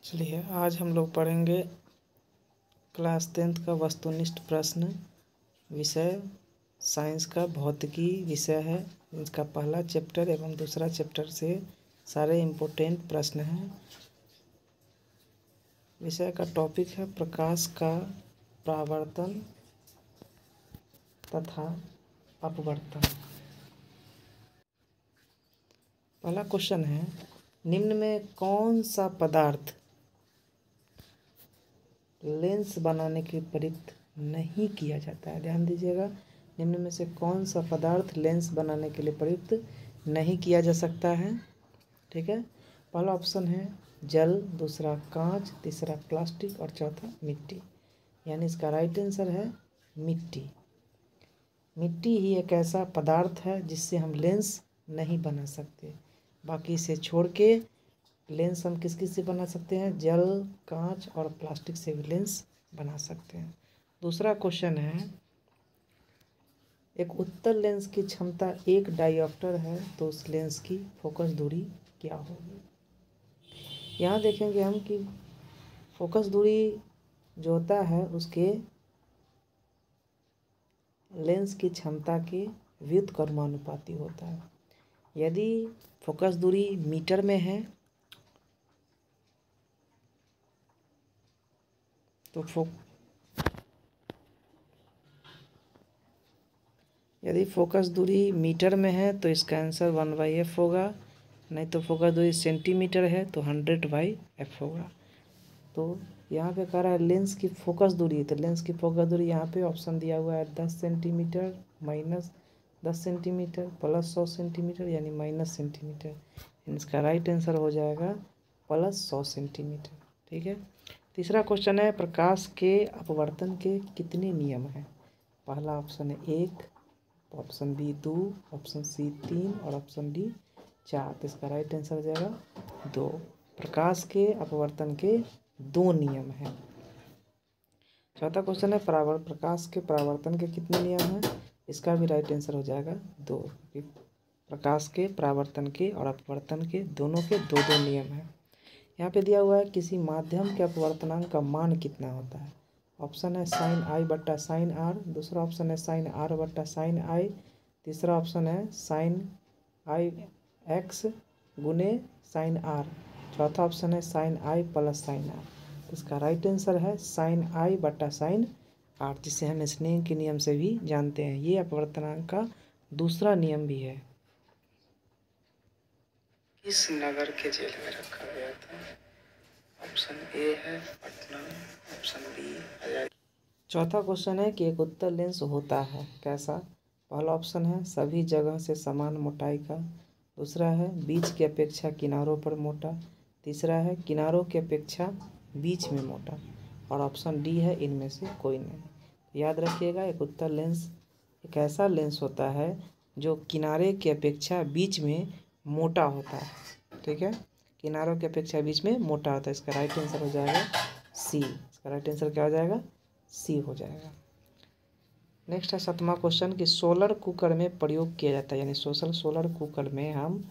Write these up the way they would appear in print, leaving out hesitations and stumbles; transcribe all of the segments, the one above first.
चलिए आज हम लोग पढ़ेंगे क्लास 10th का वस्तुनिष्ठ प्रश्न। विषय साइंस का भौतिकी विषय है। इसका पहला चैप्टर एवं दूसरा चैप्टर से सारे इम्पोर्टेंट प्रश्न हैं। विषय का टॉपिक है प्रकाश का परावर्तन तथा अपवर्तन। पहला क्वेश्चन है, निम्न में कौन सा पदार्थ लेंस बनाने के लिए प्रयुक्त नहीं किया जाता है? ध्यान दीजिएगा, निम्न में से कौन सा पदार्थ लेंस बनाने के लिए प्रयुक्त नहीं किया जा सकता है? ठीक है, पहला ऑप्शन है जल, दूसरा कांच, तीसरा प्लास्टिक और चौथा मिट्टी। यानी इसका राइट आंसर है मिट्टी। मिट्टी ही एक ऐसा पदार्थ है जिससे हम लेंस नहीं बना सकते। बाकी इसे छोड़ के लेंस हम किस किस से बना सकते हैं? जल, कांच और प्लास्टिक से भी लेंस बना सकते हैं। दूसरा क्वेश्चन है, एक उत्तल लेंस की क्षमता 1 डायोप्टर है तो उस लेंस की फोकस दूरी क्या होगी? यहाँ देखेंगे हम कि फोकस दूरी जो होता है उसके लेंस की क्षमता के व्युत्क्रमानुपाती होता है। यदि फोकस दूरी मीटर में है तो यदि फोकस दूरी मीटर में है तो इसका आंसर 1/f होगा। नहीं तो फोकस दूरी सेंटीमीटर है तो 100/f होगा। तो यहाँ पे कह रहा है लेंस की फोकस दूरी, तो लेंस की फोकस दूरी यहाँ पे ऑप्शन दिया हुआ है 10 सेंटीमीटर, -10 सेंटीमीटर, +100 सेंटीमीटर यानी -100 सेंटीमीटर। इसका राइट आंसर हो जाएगा +100 सेंटीमीटर। ठीक है, तीसरा क्वेश्चन है, प्रकाश के अपवर्तन के कितने नियम हैं? पहला ऑप्शन है 1, ऑप्शन बी 2, ऑप्शन सी 3 और ऑप्शन डी 4। तो इसका राइट आंसर हो जाएगा 2। प्रकाश के अपवर्तन के 2 नियम हैं। चौथा क्वेश्चन है, प्रकाश के परावर्तन के कितने नियम हैं? इसका भी राइट आंसर हो जाएगा 2। प्रकाश के परावर्तन के और अपवर्तन के दोनों के 2 नियम हैं। यहाँ पे दिया हुआ है किसी माध्यम के अपवर्तनांक का मान कितना होता है? ऑप्शन है sin i बट्टा sin r, दूसरा ऑप्शन है sin r बट्टा sin i, तीसरा ऑप्शन है sin i x गुने sin r, चौथा ऑप्शन है sin i plus sin r। तो इसका राइट आंसर है sin i बट्टा sin r, जिसे हम स्नेल के नियम से भी जानते हैं। ये अपवर्तनांक का दूसरा नियम भी है। किस नगर के जेल में रखा गया था? ऑप्शन ए है पटना, ऑप्शन बी हजारी। चौथा क्वेश्चन है कि एक उत्तल लेंस होता है कैसा? पहला ऑप्शन है सभी जगह से समान मोटाई का, दूसरा है बीच की अपेक्षा किनारों पर मोटा, तीसरा है किनारों की अपेक्षा बीच में मोटा और ऑप्शन डी है इनमें से कोई नहीं। याद रखिएगा, एक उत्तल लेंस एक ऐसा लेंस होता है जो किनारे की अपेक्षा बीच में मोटा होता है। ठीक है, किनारों की अपेक्षा बीच में मोटा होता है। इसका राइट आंसर हो जाएगा सी। इसका राइट आंसर क्या हो जाएगा? सी हो जाएगा। नेक्स्ट है 7वां क्वेश्चन कि सोलर कुकर में प्रयोग किया जाता है, यानी सोलर कुकर में हम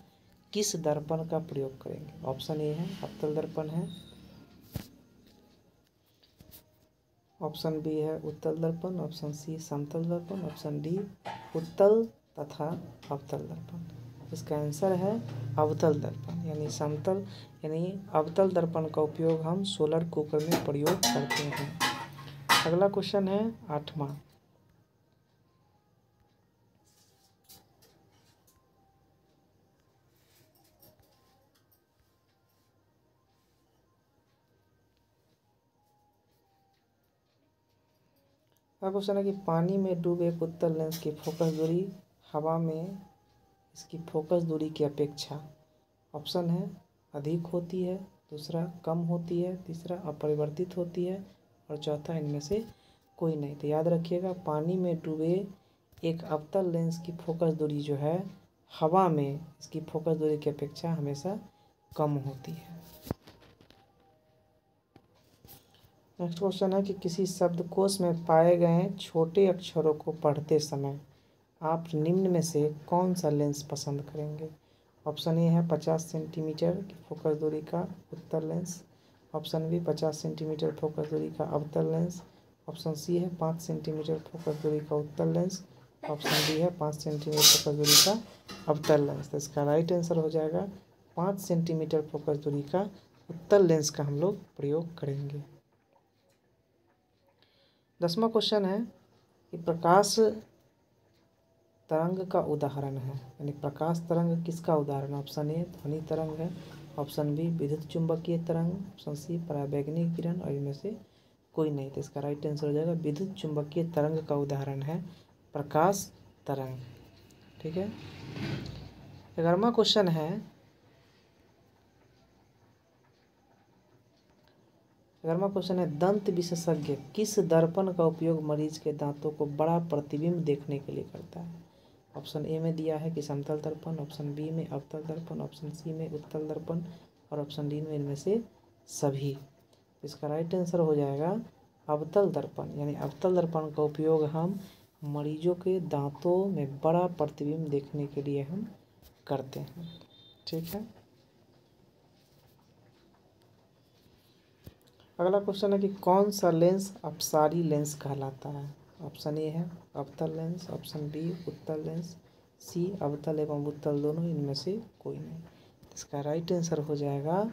किस दर्पण का प्रयोग करेंगे? ऑप्शन ए है अवतल दर्पण है, ऑप्शन बी है उत्तल दर्पण, ऑप्शन सी समतल दर्पण, ऑप्शन डी उत्तल तथा अवतल दर्पण। इसका आंसर है अवतल दर्पण, यानी अवतल दर्पण का उपयोग हम सोलर कुकर में प्रयोग करते हैं। अगला क्वेश्चन है 8वां। क्वेश्चन है कि पानी में डूबे एक उत्तल लेंस की फोकस दूरी हवा में इसकी फोकस दूरी की अपेक्षा ऑप्शन है अधिक होती है, दूसरा कम होती है, तीसरा अपरिवर्तित होती है और चौथा इनमें से कोई नहीं। तो याद रखिएगा, पानी में डूबे एक अवतल लेंस की फोकस दूरी जो है हवा में इसकी फोकस दूरी की अपेक्षा हमेशा कम होती है। नेक्स्ट क्वेश्चन है कि किसी शब्दकोश में पाए गए छोटे अक्षरों को पढ़ते समय आप निम्न में से कौन सा लेंस पसंद करेंगे? ऑप्शन ए है 50 सेंटीमीटर की फोकस दूरी का उत्तल lens, option B 50 centimetre focus दूरी का अवतल लेंस, ऑप्शन सी है 5 सेंटीमीटर फोकस दूरी का उत्तल लेंस, ऑप्शन डी है 5 सेंटीमीटर फोकस दूरी का अवतल लेंस। तो इसका राइट आंसर हो जाएगा 5 सेंटीमीटर फोकस दूरी का उत्तल लेंस का हम लोग प्रयोग करेंगे। 10वां क्वेश्चन है कि प्रकाश तरंग का उदाहरण है, यानी प्रकाश तरंग किसका उदाहरण? ऑप्शन ए ध्वनि तरंग है, ऑप्शन बी विद्युत चुंबकीय तरंग, ऑप्शन सी पराबैंगनी किरण, और इनमें से कोई नहीं। तो इसका राइट आंसर हो जाएगा विद्युत चुंबकीय तरंग का उदाहरण है प्रकाश तरंग। ठीक है। 11वां क्वेश्चन है, 11वां क्वेश्चन है दंत विशेषज्ञ किस दर्पण का उपयोग मरीज के दांतों को बड़ा प्रतिबिंब देखने के लिए करता है? ऑप्शन ए में दिया है कि समतल दर्पण, ऑप्शन बी में अवतल दर्पण, ऑप्शन सी में उत्तल दर्पण, और ऑप्शन डी में इनमें से सभी। इसका राइट आंसर हो जाएगा अवतल दर्पण, यानी अवतल दर्पण का उपयोग हम मरीजों के दांतों में बड़ा प्रतिबिंब देखने के लिए हम करते हैं। ठीक है। अगला क्वेश्चन है कि कौन सा लेंस अपसारी लेंस कहलाता है? ऑप्शन ए है अवतल लेंस, ऑप्शन बी उत्तल लेंस, सी अवतल एवं उत्तल दोनों, इनमें से कोई नहीं। इसका राइट आंसर हो जाएगा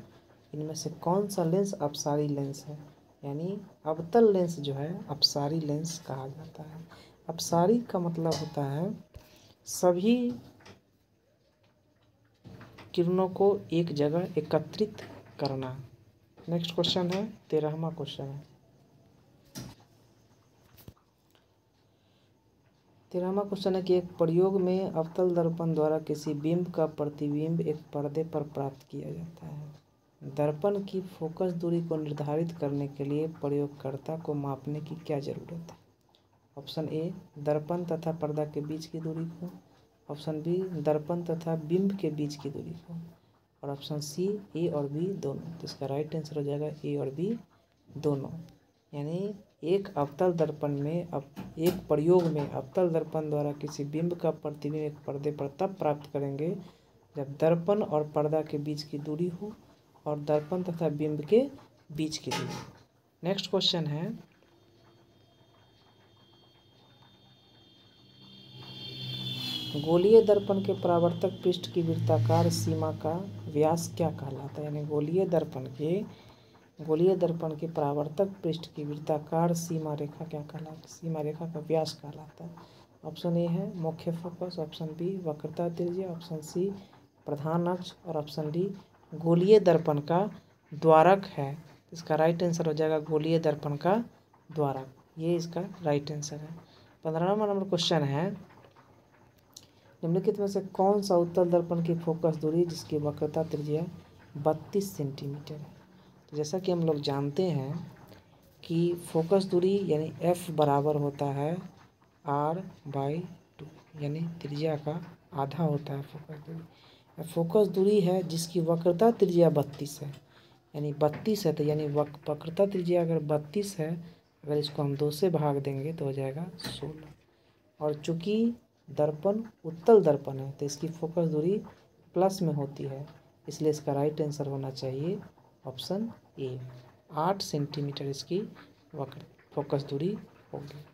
इनमें से कौन सा लेंस अपसारी लेंस है, यानी अवतल लेंस जो है अपसारी लेंस कहा जाता है। अपसारी का मतलब होता है सभी किरणों को एक जगह एकत्रित करना। नेक्स्ट क्वेश्चन है 13वां क्वेश्चन है। 13वां क्वेश्चन है कि एक प्रयोग में अवतल दर्पण द्वारा किसी बिंब का प्रतिबिंब एक पर्दे पर प्राप्त किया जाता है। दर्पण की फोकस दूरी को निर्धारित करने के लिए प्रयोगकर्ता को मापने की क्या जरूरत है? ऑप्शन ए दर्पण तथा पर्दा के बीच की दूरी को, ऑप्शन बी दर्पण तथा बिंब के बीच की दूरी को, और ऑप्शन सी ए और बी दोनों। तो इसका राइट आंसर हो जाएगा ए और बी दोनों। यानी एक अवतल दर्पण में एक प्रयोग में अवतल दर्पण द्वारा किसी बिंब का प्रतिबिंब एक पर्दे पर तब प्राप्त करेंगे जब दर्पण और पर्दा के बीच की दूरी हो और दर्पण तथा बिंब के बीच की दूरी। नेक्स्ट क्वेश्चन है गोलीय दर्पण के परावर्तक पृष्ठ की वृत्ताकार सीमा का व्यास क्या कहलाता है? यानी गोलीय दर्पण के परावर्तक पृष्ठ की वृत्ताकार सीमा रेखा क्या कहलाता है? सीमा रेखा का व्यास कहलाता है। ऑप्शन ए है मुख्य फोकस, ऑप्शन बी वक्रता त्रिज्या, ऑप्शन सी प्रधान अक्ष, और ऑप्शन डी गोलीय दर्पण का द्वारक है। इसका राइट आंसर हो जाएगा गोलीय दर्पण का द्वारक। ये इसका राइट आंसर है। 15वां नंबर क्वेश्चन है निम्नलिखित में से कौन सा उत्तल दर्पण की फोकस दूरी जिसकी वक्रता त्रिज्या 32 सेंटीमीटर है? तो जैसा कि हम लोग जानते हैं कि फोकस दूरी यानी f बराबर होता है r/2, यानी त्रिज्या का आधा होता है फोकस दूरी। फोकस दूरी है जिसकी वक्रता त्रिज्या 32 है, यानी 32 है, तो यानी वक्रता त्रिज्या अगर 32 है, अगर इसको हम 2 से भाग देंगे तो हो जाएगा 16। और चूँकि दर्पण उत्तल दर्पण है तो इसकी फोकस दूरी प्लस में होती है, इसलिए इसका राइट आंसर होना चाहिए ऑप्शन ए, 8 सेंटीमीटर इसकी फोकस दूरी होगी।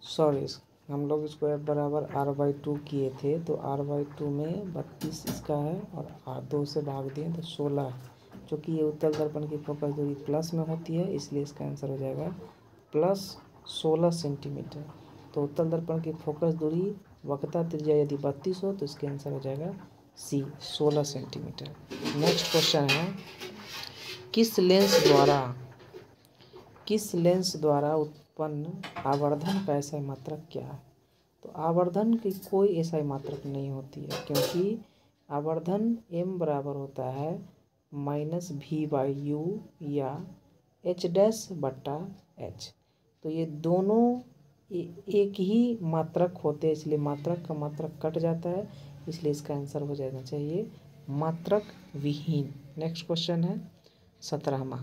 सॉरी, हम लोग इसको f बराबर r/2 किए थे, तो r/2 में 32 इसका है और 2 से भाग दिए तो 16 है। चूँकि ये उत्तल दर्पण की फोकस दूरी प्लस में होती है, इसलिए इसका आंसर हो जाएगा प्लस 16 सेंटीमीटर। तो उत्तल दर्पण की फोकस दूरी वक्रता त्रिज्या यदि 32 हो तो इसका आंसर हो जाएगा सी, 16 सेंटीमीटर। नेक्स्ट क्वेश्चन है किस लेंस द्वारा उत्पन्न आवर्धन का एसआई मात्रक क्या है? तो आवर्धन की कोई एसआई मात्रक नहीं होती है, क्योंकि आवर्धन m बराबर होता है -v/u या h'/h। तो ये दोनों एक ही मात्रक होते हैं, इसलिए मात्रक का मात्रक कट जाता है, इसलिए इसका आंसर हो जाना चाहिए मात्रक विहीन। नेक्स्ट क्वेश्चन है 17वां।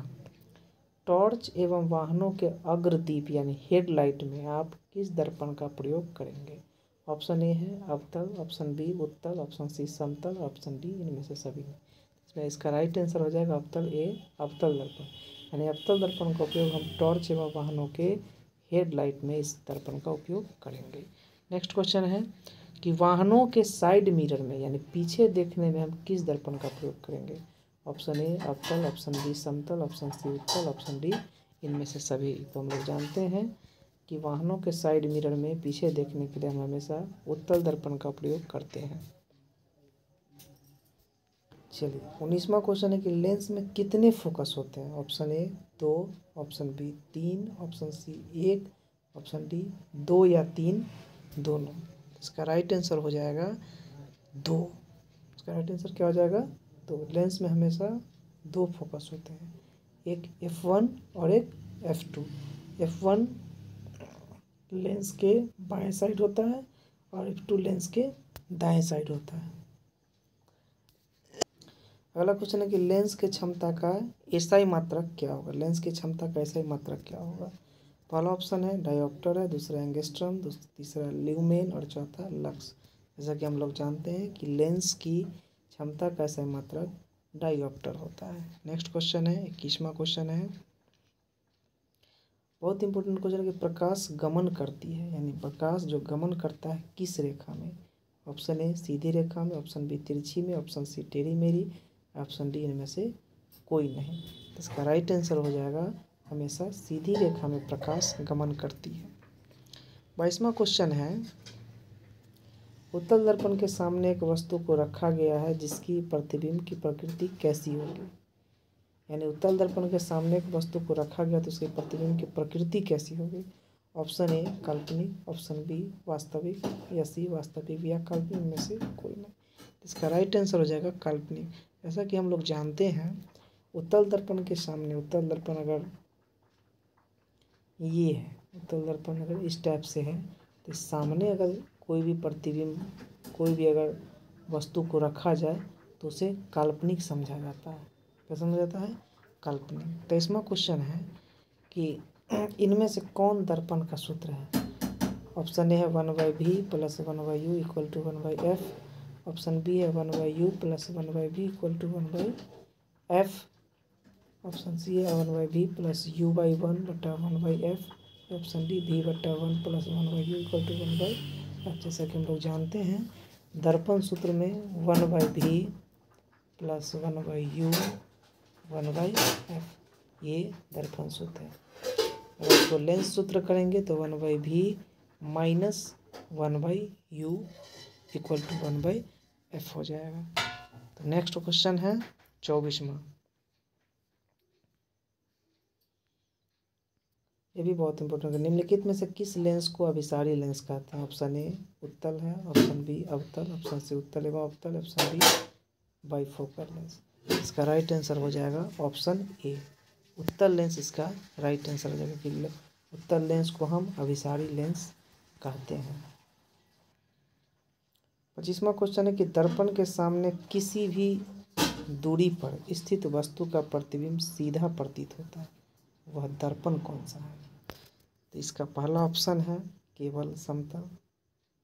टॉर्च एवं वाहनों के अग्रदीप यानी हेडलाइट में आप किस दर्पण का प्रयोग करेंगे? ऑप्शन ए है अवतल, ऑप्शन बी उत्तल, ऑप्शन सी समतल, ऑप्शन डी इनमें से सभी। इसमें इसका राइट आंसर हो जाएगा ऑप्शन ए अवतल दर्पण। यानी अवतल दर्पण का उपयोग हम टॉर्च एवं वाहनों के हेडलाइट में इस दर्पण का उपयोग करेंगे। नेक्स्ट क्वेश्चन है कि वाहनों के साइड मिरर में यानी पीछे देखने में हम किस दर्पण का प्रयोग करेंगे। ऑप्शन ए अवतल, ऑप्शन बी समतल, ऑप्शन सी उत्तल, ऑप्शन डी इनमें से सभी। तो हम लोग जानते हैं कि वाहनों के साइड मिरर में पीछे देखने के लिए हम हमेशा उत्तल दर्पण का प्रयोग करते हैं। चलिए 19वां क्वेश्चन है कि लेंस में कितने फोकस होते हैं। Option A 2, option B 3, option C 1, option D 2 या 3 दोनों। इसका राइट आंसर हो जाएगा 2। इसका राइट आंसर क्या हो जाएगा? तो लेंस में हमेशा 2 फोकस होते हैं, एक F1 और एक F2। F1 लेंस के बाएं साइड होता है और F2 लेंस के दाएं साइड होता है। अगला क्वेश्चन है कि लेंस की क्षमता का एसआई मात्रक क्या होगा। लेंस की क्षमता का एसआई मात्रक क्या होगा। पहला ऑप्शन है डायोप्टर है, दूसरा एंगस्ट्रम, तीसरा ल्यूमेन और चौथा लक्स। जैसा कि हम लोग जानते हैं कि लेंस की क्षमता का एसआई मात्रक डायोप्टर होता है। नेक्स्ट क्वेश्चन है 21वां क्वेश्चन है, बहुत इंपॉर्टेंट क्वेश्चन है कि प्रकाश गमन करती है, यानी प्रकाश जो गमन करता है किस रेखा में। ऑप्शन ए सीधी रेखा में, ऑप्शन बी तिरछी में, ऑप्शन सी टेढ़ी मेढ़ी, ऑप्शन डी इनमें से कोई नहीं। तो इसका राइट आंसर हो जाएगा हमेशा सीधी रेखा में प्रकाश गमन करती है। 22वां क्वेश्चन है, उत्तल दर्पण के सामने एक वस्तु को रखा गया है जिसकी प्रतिबिंब की प्रकृति कैसी होगी। यानी उत्तल दर्पण के सामने एक वस्तु को रखा गया तो उसके प्रतिबिंब की प्रकृति कैसी होगी। ऑप्शन ए काल्पनिक, ऑप्शन बी वास्तविक, या सी वास्तविक या काल्पनिक में से कोई नहीं। इसका राइट आंसर हो जाएगा काल्पनिक। जैसा कि हम लोग जानते हैं उत्तल दर्पण के सामने, उत्तल दर्पण अगर ये है, उत्तल दर्पण अगर इस टाइप से है तो सामने अगर कोई भी प्रतिबिंब, कोई भी अगर वस्तु को रखा जाए तो उसे काल्पनिक समझा जाता है। क्या समझा जाता है? काल्पनिक। 23वां क्वेश्चन है कि इनमें से कौन दर्पण का सूत्र है। ऑप्शन ए है 1/v + 1/u = 1/f, option B है 1/u + 1/v = 1/f, option C है 1/v + u/1 / 1/f, option D v/1 + 1/u = 1/f। जैसा कि हम लोग जानते हैं दर्पण सूत्र में 1/v + 1/u 1/f ये दर्पण सूत्र है। अगर इसको लेंस सूत्र करेंगे तो 1/v - 1/u = 1/f हो जाएगा। तो नेक्स्ट क्वेश्चन है 24वां। ये भी बहुत इंपॉर्टेंट है। निम्नलिखित में से किस लेंस को अभिसारी लेंस कहते हैं। ऑप्शन ए उत्तल है, ऑप्शन बी अवतल, ऑप्शन सी उत्तल एवं अवतल, ऑप्शन डी बाइफोकल लेंस। इसका राइट आंसर हो जाएगा ऑप्शन ए उत्तल लेंस। इसका राइट आंसर हो जाएगा कि उत्तल लेंस को हम अभिसारी लेंस कहते हैं। 25वां क्वेश्चन है कि दर्पण के सामने किसी भी दूरी पर स्थित वस्तु का प्रतिबिंब सीधा प्रतीत होता है, वह दर्पण कौन सा है। तो इसका पहला ऑप्शन है केवल समतल,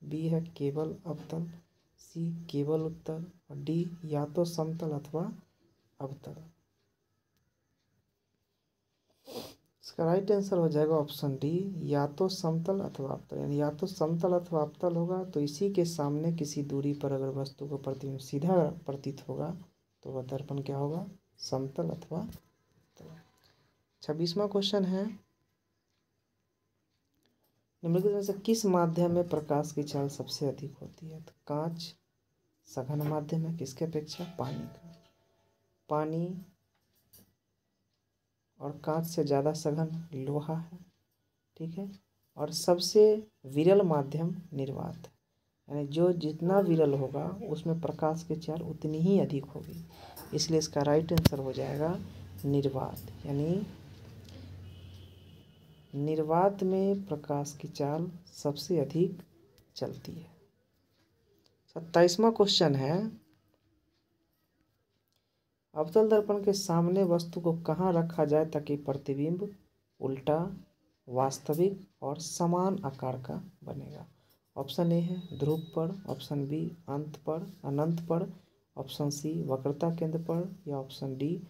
बी है केवल अवतल, सी केवल उत्तल और डी या तो समतल अथवा अवतल। इसका राइट आंसर हो जाएगा ऑप्शन डी या तो समतल अथवा अवतल। यानी या तो समतल अथवा अवतल होगा तो इसी के सामने किसी दूरी पर अगर वस्तु को प्रतिबिंब सीधा प्रतीत होगा तो वह दर्पण क्या होगा, समतल अथवा अवतल। 26वां क्वेश्चन है, निम्नलिखित में से किस माध्यम में प्रकाश की चाल सबसे अधिक होती है। तो कांच सघन माध्यम है किसके अपेक्षा, पानी का। पानी और कांच से ज़्यादा सघन लोहा है, ठीक है। और सबसे विरल माध्यम निर्वात है, यानी जो जितना विरल होगा उसमें प्रकाश की चाल उतनी ही अधिक होगी, इसलिए इसका राइट आंसर हो जाएगा निर्वात। यानी निर्वात में प्रकाश की चाल सबसे अधिक चलती है। 27वां क्वेश्चन है, अवतल दर्पण के सामने वस्तु को कहाँ रखा जाए ताकि प्रतिबिंब उल्टा, वास्तविक और समान आकार का बनेगा। ऑप्शन ए है ध्रुव पर, ऑप्शन बी अंत पर अनंत पर, ऑप्शन सी वक्रता केंद्र पर, या ऑप्शन डी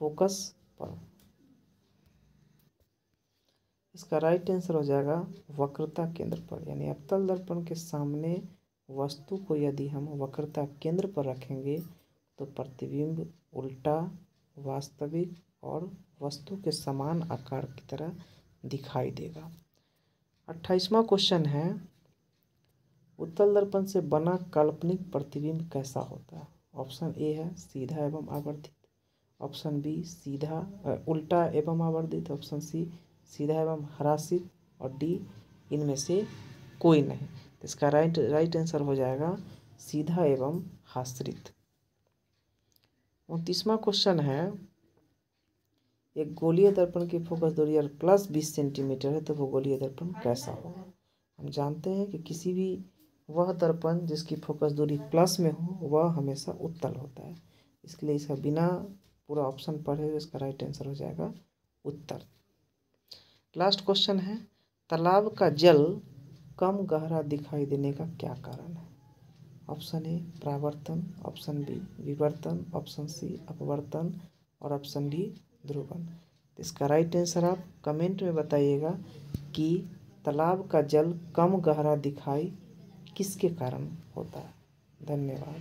फोकस पर। इसका राइट आंसर हो जाएगा वक्रता केंद्र पर। यानी अवतल दर्पण के सामने वस्तु को यदि हम वक्रता केंद्र पर रखेंगे तो प्रतिबिंब उल्टा, वास्तविक और वस्तु के समान आकार की तरह दिखाई देगा। 28वां क्वेश्चन है, उत्तल दर्पण से बना काल्पनिक प्रतिबिंब कैसा होता है। ऑप्शन ए है सीधा एवं आवर्धित, ऑप्शन बी सीधा उल्टा एवं आवर्धित, ऑप्शन सी सीधा एवं ह्रासित, और डी इनमें से कोई नहीं। तो इसका राइट आंसर हो जाएगा सीधा एवं ह्रासित। 29वां क्वेश्चन है, एक गोलीय दर्पण की फोकस दूरी अगर +20 सेंटीमीटर है तो वो गोलीय दर्पण कैसा होगा। हम जानते हैं कि किसी भी वह दर्पण जिसकी फोकस दूरी प्लस में हो वह हमेशा उत्तल होता है। इसके लिए इसका बिना पूरा ऑप्शन पढ़े इसका राइट आंसर हो जाएगा उत्तर। लास्ट क्वेश्चन है, तालाब का जल कम गहरा दिखाई देने का क्या कारण है। ऑप्शन ए परावर्तन, ऑप्शन बी विवर्तन, ऑप्शन सी अपवर्तन, और ऑप्शन डी ध्रुवन। तो इसका राइट आंसर आप कमेंट में बताइएगा कि तालाब का जल कम गहरा दिखाई किसके कारण होता है। धन्यवाद।